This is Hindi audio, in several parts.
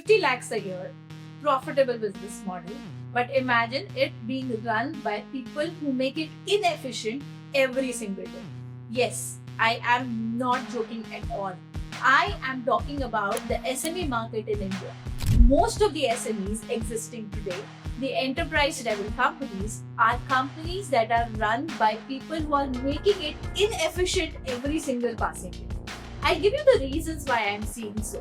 50 lakhs a year, profitable business model. But imagine it being run by people who make it inefficient every single day. Yes, I am not joking at all. I am talking about the SME market in India. Most of the SMEs existing today, the enterprise level companies, are companies that are run by people who are making it inefficient every single passing day. I'll give you the reasons why I'm seeing so.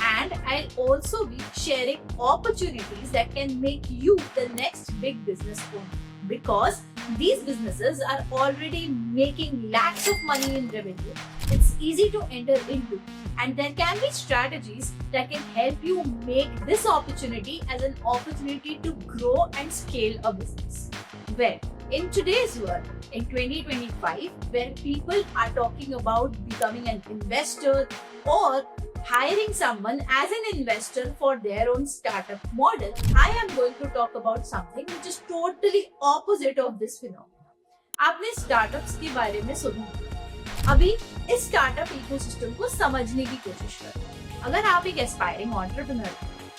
And I'll also be sharing opportunities that can make you the next big business owner. Because these businesses are already making lakhs of money in revenue. It's easy to enter into, and there can be strategies that can help you make this opportunity as an opportunity to grow and scale a business. Well, in today's world, in 2025, where people are talking about becoming an investor or hiring someone as an investor for their own startup model, I am going to talk about something which is totally opposite of this phenomenon. आपने स्टार्टअप्स के बारे में सुना होगा। अभी इस स्टार्टअप इकोसिस्टम को समझने की कोशिश करो। अगर आप एक एस्पायरिंग एंटरप्रेन्योर,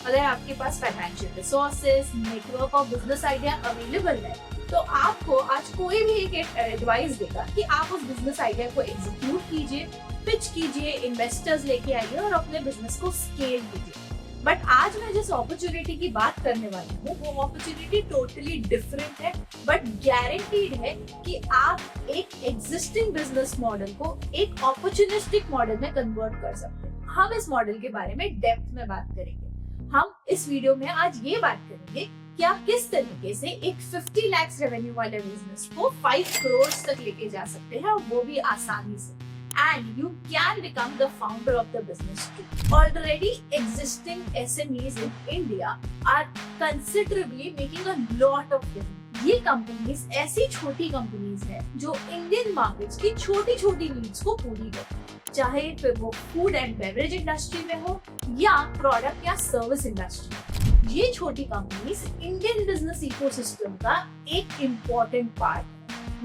अगर आपके पास फाइनेंशियल रिसोर्सेज, नेटवर्क और बिजनेस आइडिया अवेलेबल है, तो आपको आज कोई भी एक एडवाइस देगा कि आप उस बिजनेस आइडिया को एग्जीक्यूट कीजिए, पिच कीजिए, इन्वेस्टर्स लेके आइए और अपने बिजनेस को स्केल कीजिए। बट आज मैं जिस अपॉर्चुनिटी की बात करने वाली हूँ वो अपॉर्चुनिटी टोटली डिफरेंट है, बट गारंटीड है कि आप एक एग्जिस्टिंग बिजनेस मॉडल को एक अपॉर्चुनिस्टिक मॉडल में कन्वर्ट कर सकते हैं। हम इस मॉडल के बारे में डेप्थ में बात करेंगे। हम इस वीडियो में आज ये बात करेंगे कि आप किस तरीके से एक 50 लाख रेवेन्यू वाले बिजनेस को 5 करोड़ तक लेके जा सकते हैं, और वो भी आसानी से। And you can become the founder of the business too. Already existing SMEs in India are considerably making a lot of business. ये कंपनीज ऐसी छोटी कंपनीज हैं जो इंडियन मार्केट्स की छोटी छोटी नीड्स को पूरी करती, चाहे फिर वो फूड एंड बेवरेज इंडस्ट्री में हो या प्रोडक्ट या सर्विस इंडस्ट्री। ये छोटी कंपनीज इंडियन बिजनेस इकोसिस्टम का एक इम्पोर्टेंट पार्ट है।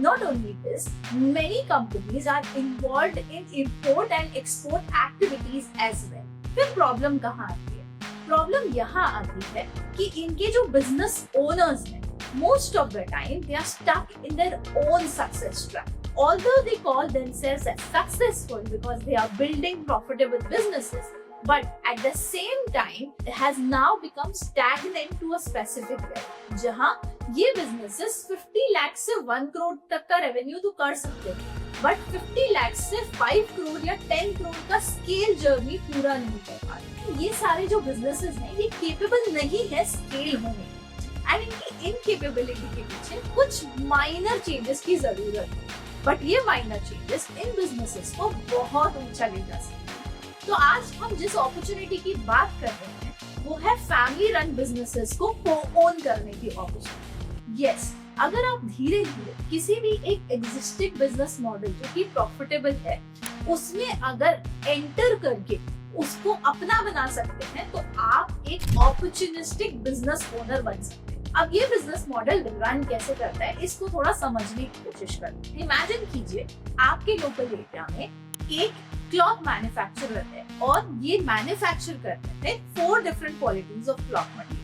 Not only this, many companies are involved in import and export activities as well. फिर प्रॉब्लम कहाँ आती है? प्रॉब्लम यहाँ आती है कि इनके जो बिजनेस ओनर्स हैं, most of the time they are stuck in their own success trap. Although they call themselves as successful because they are building profitable businesses, but at the same time it has now become stagnant to a specific level, जहाँ ये businesses 50 लाख से 1 करोड़ तक का रेवेन्यू तो कर सकते हैं, बट 50 लाख से 5 करोड़ या 10 करोड़ का स्केल जर्नी पूरा नहीं कर पा रहे। ये सारे जो बिजनेसेस हैं ये केपेबल नहीं है स्केल होने, एंड इनकी इनकेपेबिलिटी के पीछे कुछ माइनर चेंजेस की जरूरत है, बट ये माइनर चेंजेस इन बिजनेसेस को बहुत ऊंचा ले जा सकते हैं। तो आज हम जिस अपॉर्चुनिटी की बात कर रहे हैं वो है फैमिली रन बिजनेसेस को को-ओन करने की अपॉर्चुनिटी। यस, अगर आप धीरे धीरे किसी भी एक एग्जिस्टिंग बिजनेस मॉडल जो कि प्रॉफिटेबल है उसमें अगर एंटर करके उसको अपना बना सकते हैं तो आप एक अपॉर्चुनिस्टिक बिजनेस ओनर बन सकते हैं। अब ये बिजनेस मॉडल रन कैसे करता है इसको थोड़ा समझने की कोशिश करते हैं। इमेजिन कीजिए आपके लोकल एरिया में एक क्लॉथ मैन्युफैक्चरर है और ये मैन्युफैक्चर करते हैं 4 different qualities of cloth material.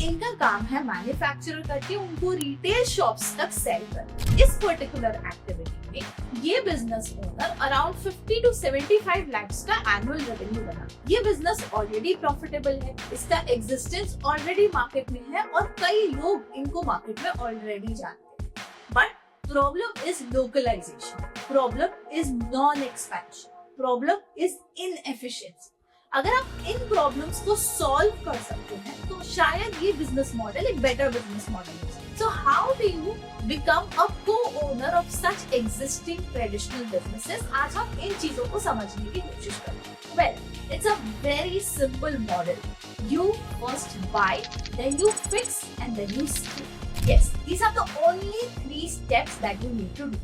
इनका काम है मैन्युफैक्चर करके उनको रिटेल शॉप्स तक सेल करना। इस पर्टिकुलर एक्टिविटी में ये business owner around 50 to 75 lakh का एनुअल रेवेन्यू बना। ये बिजनेस ऑलरेडी प्रॉफिटेबल है, इसका एग्जिस्टेंस ऑलरेडी मार्केट में है और कई लोग इनको मार्केट में ऑलरेडी जानते हैं। But problem is localization, problem is non expansion, problem is inefficiency. अगर आप इन प्रॉब्लम्स को सॉल्व कर सकते हैं तो शायद ये बिजनेस मॉडल एक बेटर बिजनेस मॉडल है। So how do you become a co-owner of such existing traditional businesses? आज हम इन चीजों को समझने की कोशिश करेंगे। Well, it's a very simple model. You first buy, then you fix, and then you scale. Yes, these are the only 3 steps that you need to do.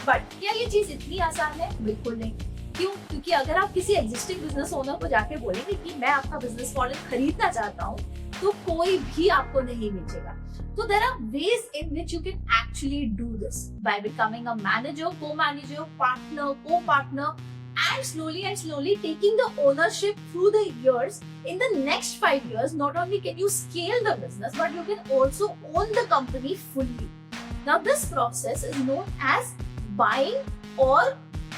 But क्या ये चीज इतनी आसान है? बिल्कुल नहीं। क्यों? क्योंकि अगर आप किसी एग्जिस्टिंग बिजनेस ओनर को जाके बोलेंगे कि मैं आपका बिजनेस मॉडल खरीदना चाहता हूँ तो कोई भी आपको नहीं बेचेगा। So there are ways in which you can actually do this by becoming a manager, co-manager, partner, co-partner, and slowly taking the ownership through the years. In the next 5 years, not only can you scale the business, but you can also own the company fully. Now this process is known as buying or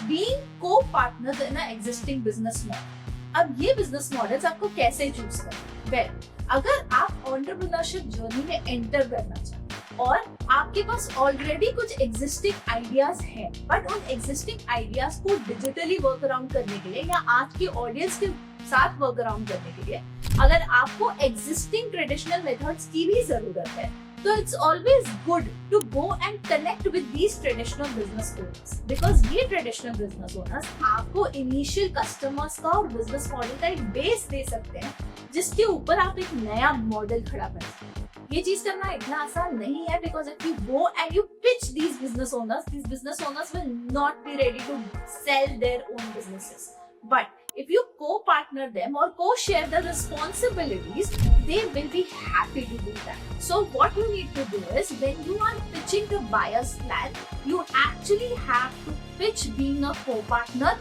being co-partners in an existing business model. अब ये business models आपको कैसे choose करना? Well, अगर आप entrepreneurship journey में enter करना चाहते हैं और आपके पास ऑलरेडी कुछ एग्जिस्टिंग आइडियाज हैं, बट उन एग्जिस्टिंग आइडियाज को डिजिटली वर्क अराउंड करने के लिए या आज की ऑडियंस के साथ वर्क अराउंड करने के लिए अगर आपको एग्जिस्टिंग ट्रेडिशनल मेथड्स की भी जरूरत है, तो it's always good to go and connect with these traditional business owners, because ये ट्रेडिशनल बिजनेस ओनर्स आपको इनिशियल कस्टमर्स का और बिजनेस मॉडल का एक बेस दे सकते हैं जिसके ऊपर आप एक नया मॉडल खड़ा कर सकते हैं। ये चीज करना इतना आसान नहीं है, because if you go and you pitch these business owners will not be ready to sell their own businesses. But if you co-partner them or co-share the responsibilities, they will be happy to do that. So what you need to do is, when you are pitching the buyer's plan, you actually have to pitch being a co-partner,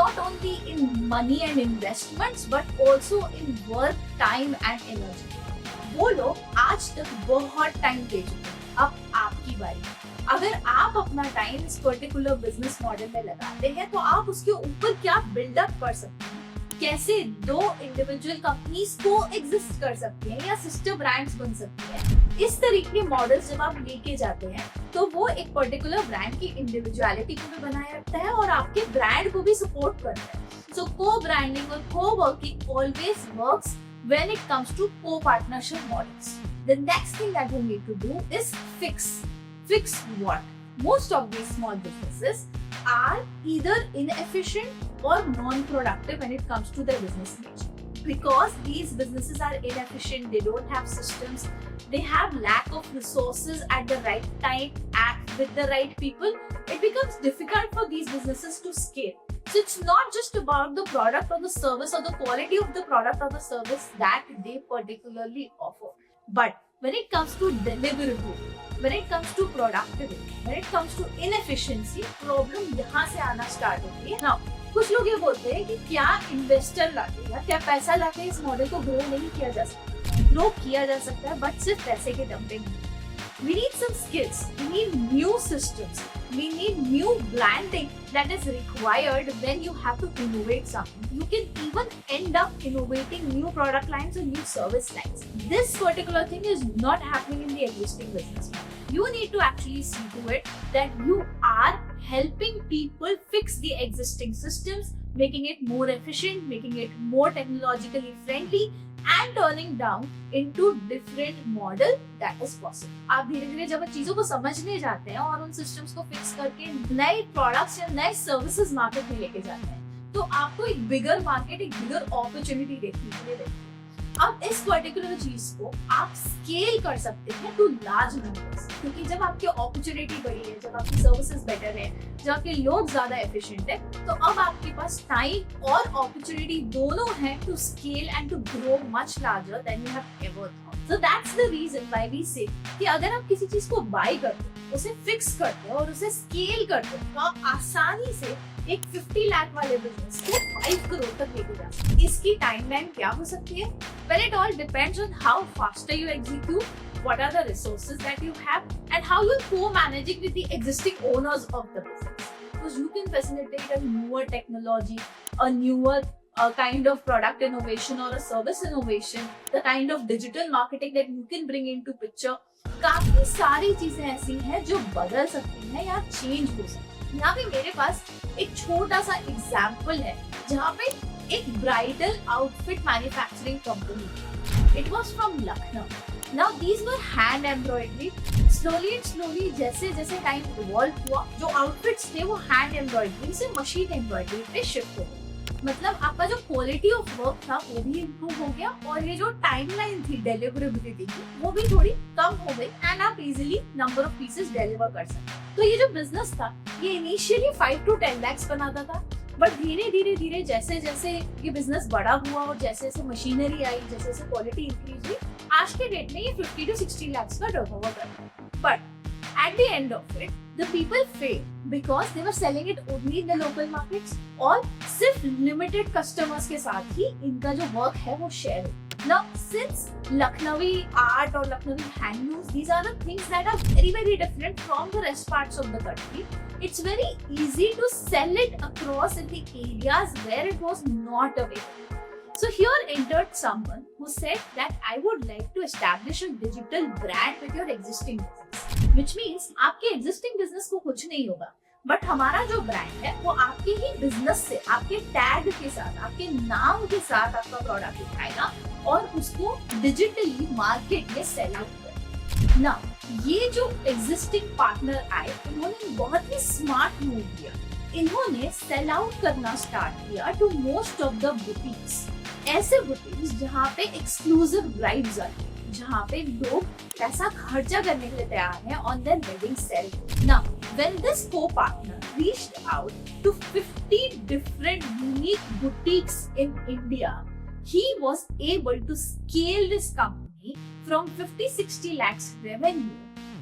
not only in money and investments, but also in work, time and energy. वो लोग आज तक बहुत टाइम दे चुके हैं, अब आपकी बारी। अगर आप अपना टाइम इस पर्टिकुलर बिजनेस मॉडल में लगाते हैं तो आप उसके ऊपर क्या बिल्डअप कर सकते हैं, कैसे दो इंडिविजुअल कंपनीज को एग्जिस्ट कर सकते हैं या सिस्टर ब्रांड्स बन सकती हैं। इस तरीके के मॉडल्स जब आप लेके जाते हैं तो वो एक पर्टिकुलर ब्रांड की इंडिविजुअलिटी को भी बनाए रखता है और आपके ब्रांड को भी सपोर्ट करता है। सो को ब्रांडिंग और को working always works when it comes to co-partnership models. The next thing that you need to do is fix. Fix what? Most of these small businesses are either inefficient or non-productive when it comes to their business nature. Because these businesses are inefficient, they don't have systems, they have lack of resources at the right time, act with the right people, it becomes difficult for these businesses to scale. So it's not just about the product or the service or the quality of the product or the service that they particularly offer. But when it comes to deliverability, when it comes to productivity, when it comes to inefficiency, problem यहाँ से आना start होती है। Now, कुछ लोग ये बोलते हैं कि क्या इन्वेस्टर लाके या क्या पैसा लाके इस मॉडल को ग्रो नहीं किया जा सकता? ग्रो किया जा सकता है, बट सिर्फ पैसे के दम पे नहीं। We need some skills, we need new systems, we need new branding that is required when you have to innovate something. You can even end up innovating new product lines or new service lines. This particular thing is not happening in the existing business model. You need to actually see to it that you are helping people fix the existing systems, making it more efficient, making it more technologically friendly, and turning down into different model that is possible. आप धीरे धीरे जब चीजों को समझने जाते हैं और उन सिस्टम्स को फिक्स करके नए प्रोडक्ट्स या नए सर्विसेज मार्केट में लेके जाते हैं, तो आपको एक बिगर मार्केट, एक बिगर अपॉर्चुनिटी देखने के लिए मिलती है। अब इस पर्टिकुलर चीज को आप स्केल कर सकते हैं टू लार्ज नंबर्स, क्योंकि जब आपकी अपॉर्चुनिटी बड़ी है, जब आपकी सर्विसेज बेटर है, जब आपके लोग ज्यादा एफिशिएंट है, तो अब आपके पास टाइम और अपॉर्चुनिटी दोनों है to scale and to grow much larger than you have ever thought. So that's the reason why we say कि अगर आप किसी चीज को बाय करते हो, उसे फिक्स करते हो और उसे स्केल करते हो, तो आप आसानी से एक 50 लाख वाले बिजनेस को 5 करोड़ तक लेके जा सकते हैं। इसकी टाइमलाइन क्या हो सकती है? Well, it all depends on how faster you execute, what are the resources that you have, and how you're co-managing with the existing owners of the business. Because you can facilitate a newer technology, a newer kind of product innovation or a service innovation, the kind of digital marketing that you can bring into picture. काफी सारी चीजें ऐसी हैं जो बदल सकती हैं या चेंज हो सकती हैं। यहाँ पे मेरे पास एक छोटा सा एग्जाम्पल है जहाँ पे एक bridal outfit manufacturing company, it was from Lucknow. Now these were hand embroidery. Slowly जैसे जैसे टाइम इवॉल्व हुआ, जो आउटफिट्स थे वो हैंड एम्ब्रॉयडरी से मशीन एम्ब्रॉयडरी पे शिफ्ट हो गए। मतलब आपका जो क्वालिटी ऑफ वर्क था वो भी इम्प्रूव हो गया और ये जो टाइमलाइन थी डिलीवरेबिलिटी की वो भी थोड़ी कम हो गई एंड आप easily number of pieces deliver कर सकते। तो ये जो बिजनेस था ये इनिशियली 5 to 10 lakhs बनाता था, बट धीरे जैसे जैसे ये बिजनेस बड़ा हुआ और जैसे जैसे मशीनरी आई, जैसे जैसे क्वालिटी इंक्रीज हुई, आज के डेट में ये 50 to 60 lakhs का टर्नओवर करता है। But at the end of it, the people failed because they were selling it only in the local markets और सिर्फ limited customers के साथ ही इनका जो work है वो share है. Now, since Lucknowi art or Lucknowi handlooms, these are the things that are very, very different from the rest parts of the country. It's very easy to sell it across in the areas where it was not available. So here entered someone who said that I would like to establish a digital brand with your existing business, which means आपके existing business को कुछ नहीं होगा, बट हमारा जो ब्रांड है वो आपके ही बिजनेस से, आपके टैग के साथ, आपके नाम के साथ आपका प्रोडक्ट दिखाएगा और उसको डिजिटली मार्केट में सेल आउट करेगा ना. ये जो एग्जिस्टिंग पार्टनर आए, उन्होंने बहुत ही स्मार्ट मूव किया. इन्होंने सेल आउट करना स्टार्ट किया to most of the boutiques. ऐसे बुटीक्स जहाँ पे एक्सक्लूसिव ब्राइड्स आती है, जहाँ पे लोग पैसा खर्चा करने के लिए तैयार हैं on their wedding ceremony. Now, when this co-partner reached out to 50 different unique boutiques in India, he was able to scale this company from 50-60 lakhs revenue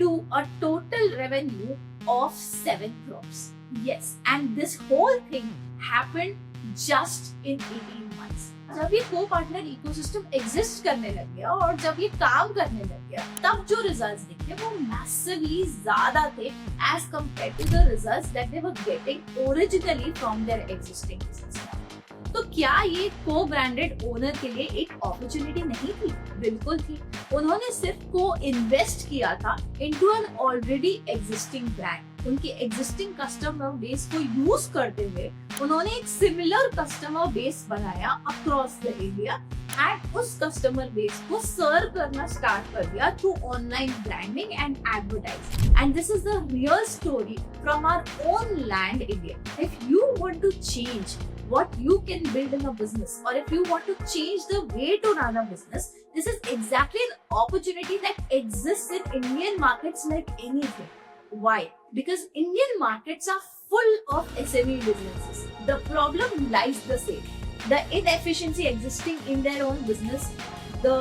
to a total revenue of 7 crores. Yes, and this whole thing happened just in 18 months. जब ये को पार्टनर इकोसिस्टम एग्जिस्ट करने लग गया और जब ये काम करने लग गया, तब जो रिजल्ट्स दिखे वो मैसिवली ज्यादा थे as compared to the results that they were getting originally from their existing business. तो क्या ये को ब्रांडेड ओनर के लिए एक अपॉर्चुनिटी नहीं थी? बिल्कुल थी. उन्होंने सिर्फ को इन्वेस्ट किया था into an already existing brand. उनके एग्जिस्टिंग कस्टमर बेस को यूज करते हुए उन्होंने एक सिमिलर कस्टमर बेस बनाया अक्रॉस द इंडिया एंड उस कस्टमर बेस को सर्व करना स्टार्ट कर दिया through online branding and advertising. And this is the real story from our own land India. If you want to change what you can build in a business, or if you want to change the way to run a business, this is exactly an opportunity that exists in Indian markets like anything. Why? Because Indian markets are full of SME businesses. The problem lies the same. The inefficiency existing in their own business, the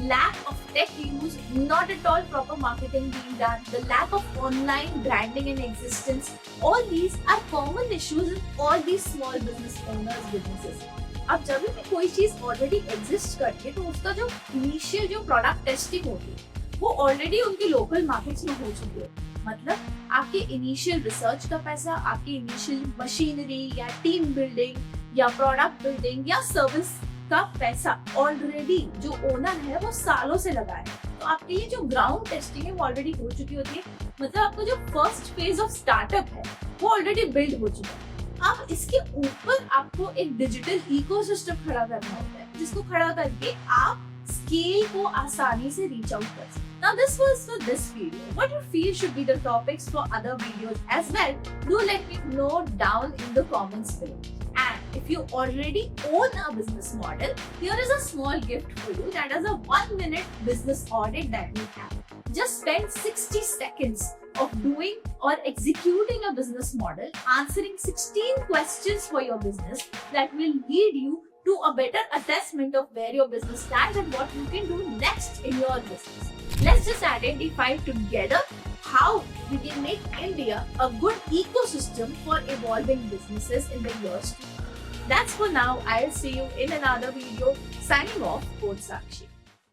lack of tech use, not at all proper marketing being done, the lack of online branding in existence, all these are common issues in all these small business owners businesses. अब जब भी कोई चीज ऑलरेडी एग्जिस्ट करती है तो उसका जो इनिशियल जो प्रोडक्ट टेस्टिंग होती है वो ऑलरेडी उनके लोकल मार्केट्स में हो चुकी है. मतलब आपके इनिशियल रिसर्च का पैसा, आपकी इनिशियल मशीनरी या टीम बिल्डिंग या प्रोडक्ट बिल्डिंग या सर्विस का पैसा ऑलरेडी जो ओनर है वो सालों से लगा है. तो आपके लिए जो ग्राउंड टेस्टिंग है वो ऑलरेडी हो चुकी होती है. मतलब आपका जो फर्स्ट फेज ऑफ स्टार्टअप है वो ऑलरेडी बिल्ड हो चुका है. अब इसके ऊपर आपको एक डिजिटल इकोसिस्टम खड़ा करना होता है, जिसको खड़ा करके आप स्केल को आसानी से रीच आउट कर सकते. Now this was for this video. What you feel should be the topics for other videos as well, do let me know down in the comments below. And if you already own a business model, here is a small gift for you. That is a 1-minute business audit that we have. Just spend 60 seconds of doing or executing a business model, answering 16 questions for your business that will lead you to a better assessment of where your business stands and what you can do next in your business. Let's just identify together how we can make India a good ecosystem for evolving businesses in the years to come. That's for now. I'll see you in another video. Signing off, Coach Sakshi.